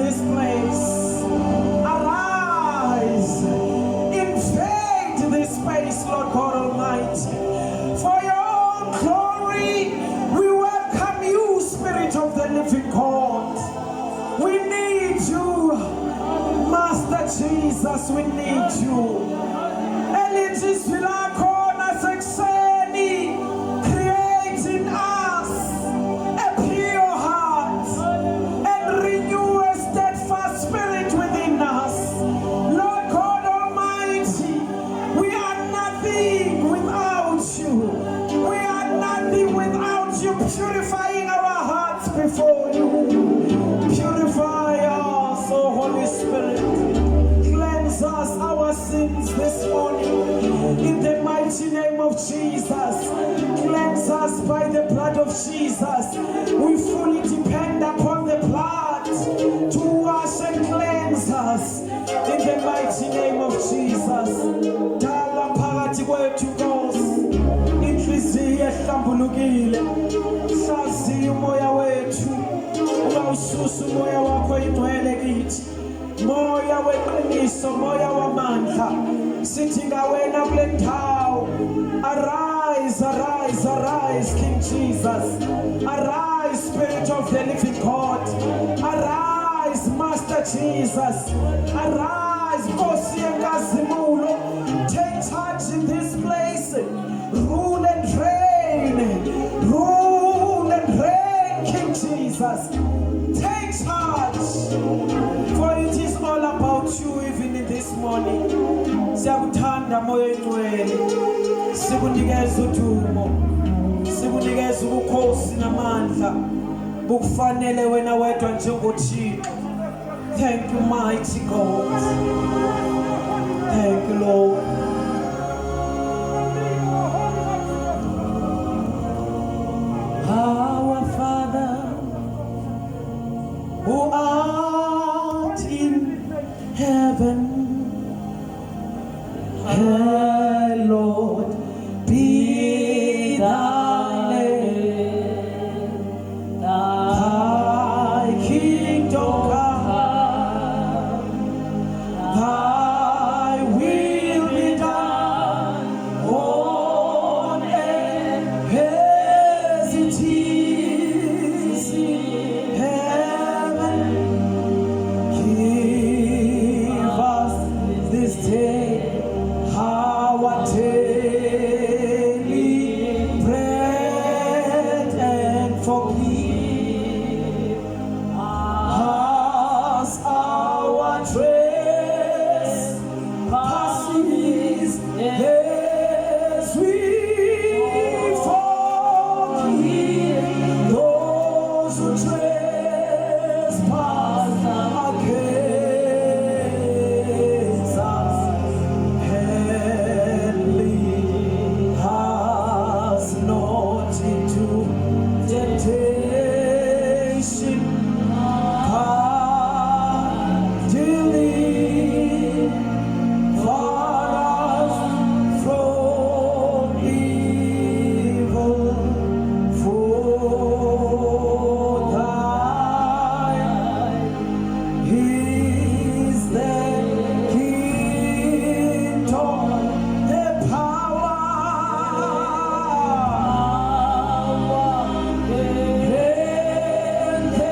this place. Arise, invade this space, Lord God Almighty. For your own glory, we welcome you, Spirit of the living God. We need you, Master Jesus, we need you. Elitis vilakona sekseni, create in us a pure heart and renew a steadfast spirit within us. Lord God Almighty, we are nothing without you. We are nothing without you purifying our hearts before you. Purify us, O Holy Spirit. Cleanse us our sins this morning in the mighty name of Jesus. Cleanse us by the blood of Jesus. We fully depend upon the blood to wash and cleanse us in the mighty name of Jesus. Dala phakathi kwethu Nkosi inhliziyo ehlambulukile. Hlaziya umoya wethu. Ungawususa umoya wakho ingcwele kithi. Moya weqiniso, moya wamandla. Sithi ngawena kule ndawo. Arise, arise, arise, King Jesus. Arise, Spirit of the living God. Arise, Master Jesus. Arise, Nkosi yenkazimulo. Take charge in this place. Rule and reign. Rule and reign, King Jesus. Take charge. For it is all about you even in this morning. Siyakuthanda moya engcwele. Sikunikeza udumo. Sikunikeza ubukhosi namandla. Bukufanele wena wedwa njengoThixo. Thank you, mighty God. Thank you, Lord. Our Father, who art in heaven, hallowed be thy name. Thy kingdom come, thy will be done on earth as it is in heaven. Give us this day our daily bread, and forgive us our trespasses as we forgive those who trespass against us. And lead us not into temptation, but deliver us from evil. For thine is the kingdom, the power, and the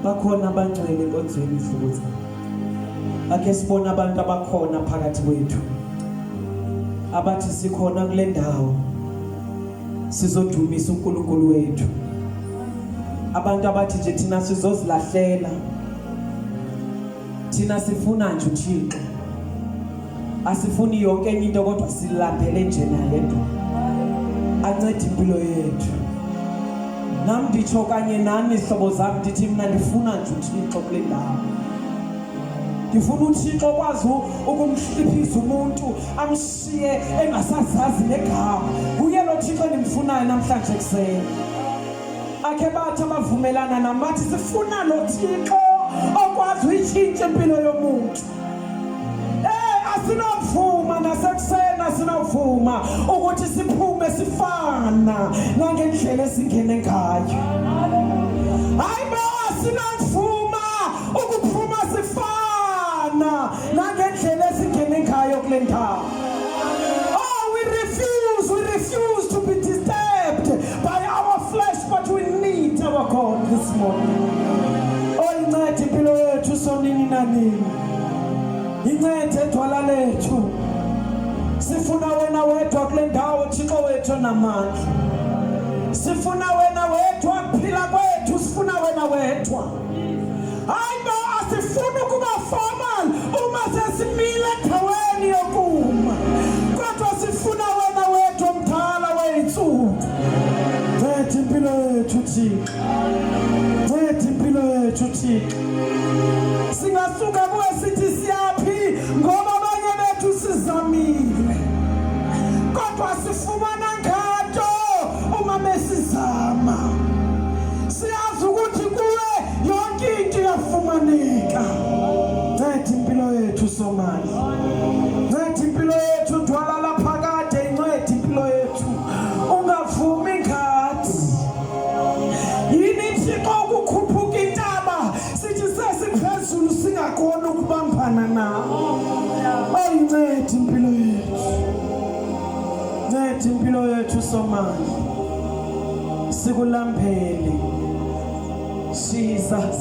bakhona abangcwele nkonzweni futhi. Ake sibone abantu abakhona phakathi kwethu abathi sikhona kule ndawo sizodumisa uNkulunkulu wethu. Abantu abathi nje thina sizozilahlela, thina sifuna nje uThixo, asifuni yonke enye into kodwa silandele nje naye yedwa ancede impilo yethu. Nami nditsho kanye nani hlobo zami ndithi mina ndifuna nje uThixo kule ndawo. Ndifuna uThixo kwazi ukumhliphisa umuntu amshiye engasazazi negama. Kuye lo Thixo endimfunayo namhlanje kuseni. Akhe bathi abavumelana nami bathi sifuna lo Thixo okwazi uyitshintsha impilo yomuntu. Asinavuma nasekuseni asinavuma ukuthi siphume sifana nangendlela esingene ngayo. Hayibo asinavuma ukuphuma sifana nangendlela esingene ngayo kule ndawo. Oh, we refuse to be disturbed by our flesh, but we need our God this morning. Oh, incede impilo yethu sonini nanini. Incede edwala lethu. Sifuna wena wedwa kule ndawo Thixo wethu namandla. Sifuna wena wedwa kuphila kwethu, sifuna wena wedwa. Hayibo asifuni ukuba formal uma sesimile endaweni yokuma. Kodwa sifuna wena wedwa mdala wethu. Ncede impilo yethu Thixo. Ncede impilo yethu Thixo. Singasuka kuwe sithi siyaphi ngoba abanye bethu sizamile. Kodwa sifumana ngato uma mesizama. Siyazi ukuthi kuwe yonke into iyafumaneka. Ncede impilo yethu somali. Ncede impilo yethu dwala lapha kade, incede impilo yethu. Ungavumi ngathi. Yini Thixo ukukhuphuka intaba sithi sesiphezulu singakona ukubambana nawo. Ncede impilo yethu. Ncede impilo yethu somali. Sikulambele Jesus.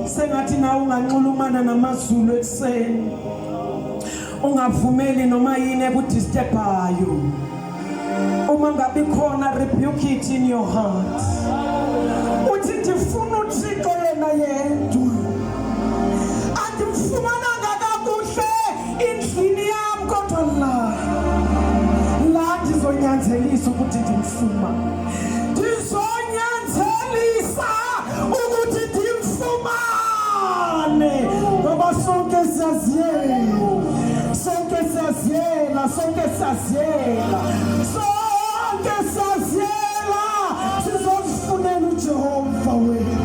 Sengathi nawe unganxulumana namazulu ekseni. Ungavumeli noma yini ekudisturbayo. Uma ngabe khona rebuke it in your heart. Uthi ndifuna uThixo yena yedwa. Andimfumananga kakuhle endlini yami kodwa la ndizonyanzelisa ukuthi ndimfumane. Ndizonyanzelisa ukuthi ndimfumane. Ngoba sonke siyaziyela. Sonke siyaziyela. Sonke siyaziyela. Sonke siyaziyela. Sizofunela uJehova wethu.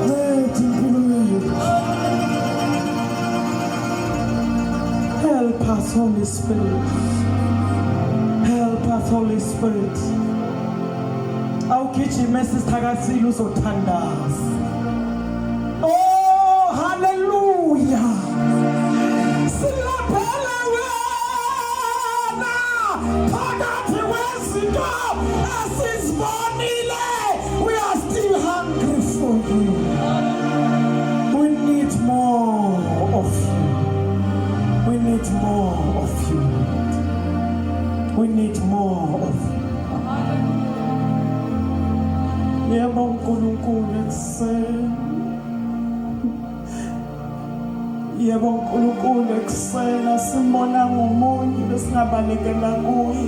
Ncede impilo yethu. Help us, Holy Spirit. Help us, Holy Spirit. Awugijime sisithakasile uzothandaza. Oh, hallelujah. Silabhele wena phakathi kwezinto esizibonile. We are still hungry for you. We need more of you. We need more of you. We need more of you. Yebo uNkulunkulu ekuseni. Yebo uNkulunkulu ekuseni simona ngomunye besingabalekela kuye.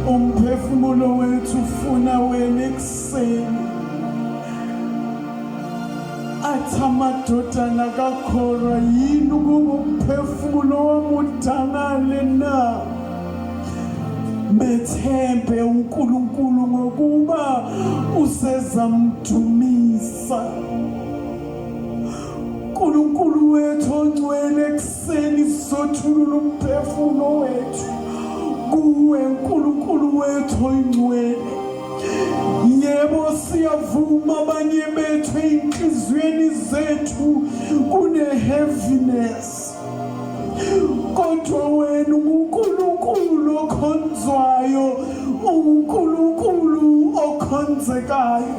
Umphefumulo wethu ufuna wena ekuseni. Athi amadodana kaKhora yini ukuba umphefumulo wami udangale na? Methembe uNkulunkulu ngokuba usezamdumisa. uNkulunkulu wethu ongcwele ekuseni sizothulula umphefumulo wethu kuwe uNkulunkulu wethu ongcwele. Yebo siyavuma abanye bethu inhliziyweni zethu kune heaviness. Kodwa wena uNkulunkulu okhonzwayo, uNkulunkulu okhonzekayo.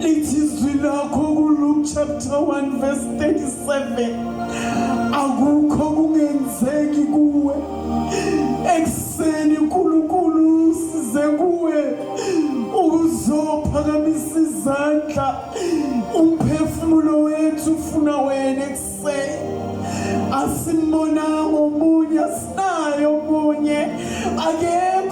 Lithi izwi lakho kuLuke chapter 1 verse 37. Akukho kungenzeki kuwe. Ekseni uNkulunkulu size kuwe uzophakamisa izandla. Umphefumulo wethu ufuna wena ekseni. Asimbonanga omunye, asinayo omunye. Ake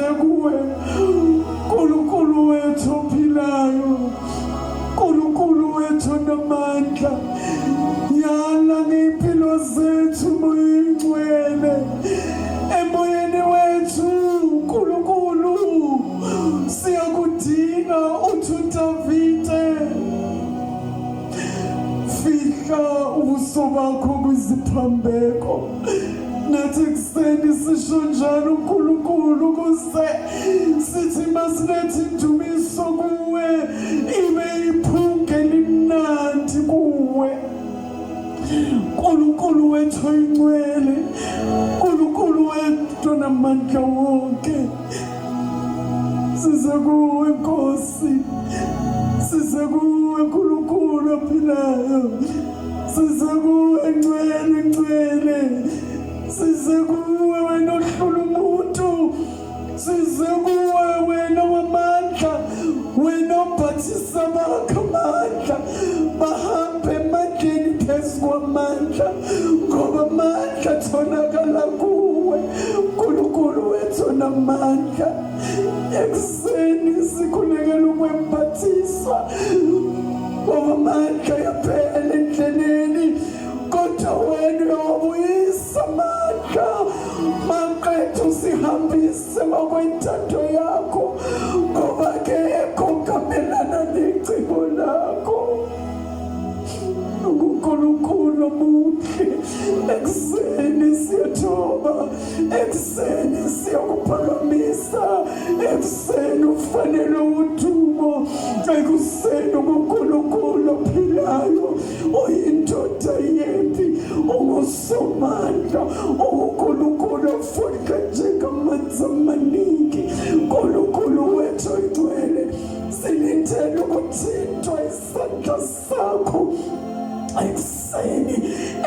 kuwe nkulunkulu wethu ophilayo, nkulunkulu wethu onamandla. Yana ngey'mpilo zethu Moya Oyingcwele, emoyeni wethu nkulunkulu siyakudinga uthi uDavide, fihla ubuso bakho kwiziphambeko. Nathi ekuseni sisho njalo uNkulunkulu ukuze sithi masilethe indumiso kuwe ibe iphunge limnandi kuwe. Nkulunkulu wethu oyingcwele, nkulunkulu wethu onamandla wonke, size kuwe Nkosi, size kuwe nkulunkulu ophilayo, size kuwe ngcwele ngcwele, size kuwe wena ohlula umuntu, size kuwe wena wamandla, wena obhathisa bakho amandla, bahambe emandleni phezu kwamandla, ngoba amandla atholakala kuwe nkulunkulu wethu onamandla. Ekuseni sikhulekela ukwembathiswa ngoba amandla yaphela endleleni, kodwa wena uyawabuyisa amandla. Maqeda usihambise ngokwentando yakho, ngoba akekho ongamelana necebo lakho. uNkulunkulu omuhle, ekuseni siyathoba, ekuseni siyakuphakamisa, ekuseni ufanele udumo, ekuseni uNkulunkulu ophilayo, uyindoda yempi, ungusomandla, uNkulunkulu ofuqa njengamanzi amaningi. Nkulunkulu wethu oyingcwele, silindele ukuthintwa isandla sakho ekuseni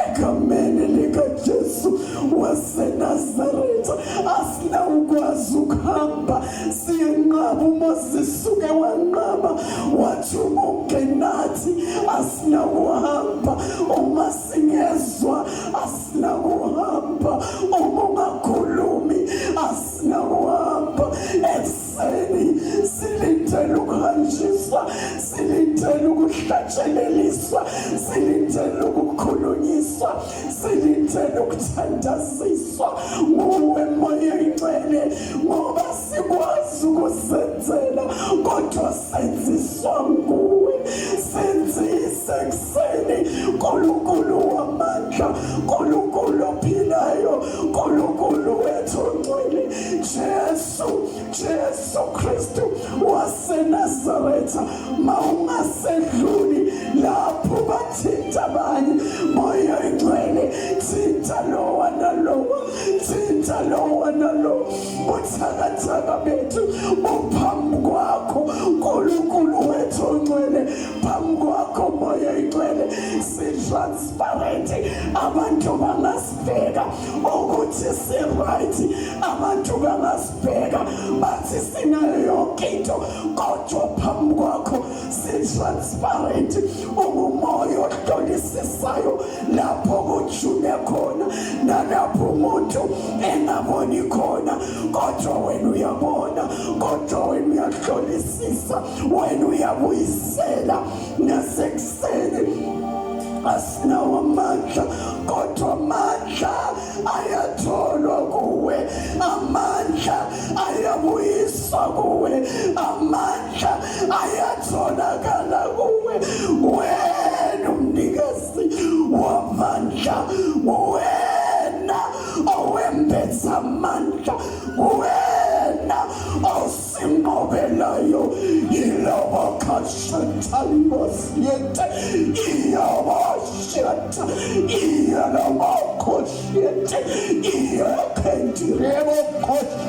egameni likaJesu waseNazaretha. Asinawukwazi ukuhamba siyenqaba uMoses uke wanqaba wathuma ukenathi, asinakuhamba uma singezwa, asinakuhamba uma ungakhulumi, asinakuhamba. Ekuseni silindele ukuhanjiswa, silindele ukuhlatsheleliswa, silindele ukukhulunyiswa, silindele ukuthandaziswa nguwe Moya Oyingcwele, ngoba sikwazi ukuzenzela kodwa senziswa nguwe. Senzise ekuseni nkulunkulu wamandla, nkulunkulu ophilayo, nkulunkulu wethu ongcwele, Jesu Kristu waseNazaretha. Mawungasedluli lapho bathinta abanye, Moya Oyingcwele, thinta lowa nalowa, thinta lowa nalowa. Ubuthakathaka bethu buphambi kwakho nkulunkulu wethu ongcwele, phambi kwakho Moya Oyingcwele. Si-transparent, abantu bangasibheka ukuthi si-right, abantu bangasibheka bathi sinayo yonke into, kodwa phambi kwakho si-transparent. Ungumoya ohlolisisayo lapho kujule khona nalapho umuntu engaboni khona, kodwa wena uyabona, kodwa wena uyahlolisisa, wena uyabuyisela. Nasekuseni asinawo amandla, kodwa amandla ayatholwa kuwe, amandla ayabuyiswa kuwe, amandla ayatholakala kuwe. Wena umnikazi wamandla, wena owembetha amandla, wena osinqobelayo. Yilobo kashatalibosiyete, iyabashata, iyalamakhoshiyete, iyakendirebo koshiyete.